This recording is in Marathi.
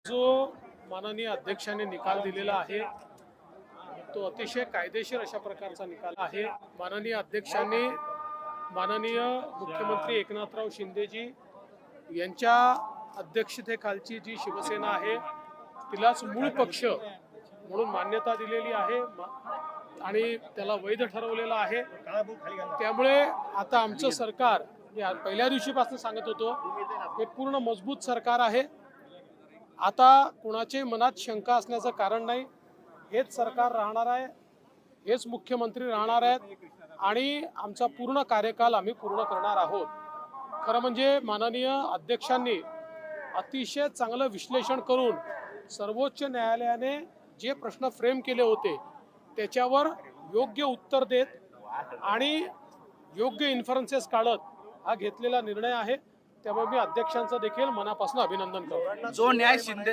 जो माननीय अध्यक्षांनी निकाल दिलेला आहे तो अतिशय कायदेशीर अशा प्रकारचा निकाल आहे। माननीय अध्यक्षांनी माननीय मुख्यमंत्री एकनाथराव शिंदेजी यांच्या अध्यक्षतेखालची जी शिवसेना आहे तिलाच मूळ पक्ष म्हणून मान्यता दिलेली आहे आणि त्याला वैध ठरवलेलं आहे। त्यामुळे आता आमचं सरकार मी पहिल्या दिवशीपासून सांगत होतो हे पूर्ण मजबूत सरकार आहे। आता कोणाचे मनात शंका असण्याचं कारण नाही। हेच सरकार राहणार आहे, हेच मुख्यमंत्री राहणार आहेत आणि आमचा पूर्ण कार्यकाल आम्ही पूर्ण करणार आहोत। खरं म्हणजे माननीय अध्यक्षांनी अतिशय चांगलं विश्लेषण करून सर्वोच्च न्यायालयाने जे प्रश्न फ्रेम केले होते त्याच्यावर योग्य उत्तर देत आणि योग्य इन्फरन्सेस काढत हा घेतलेला निर्णय आहे। त्यामुळे मी अध्यक्षांचं देखील मनापासून अभिनंदन करतो। जो न्याय शिंदे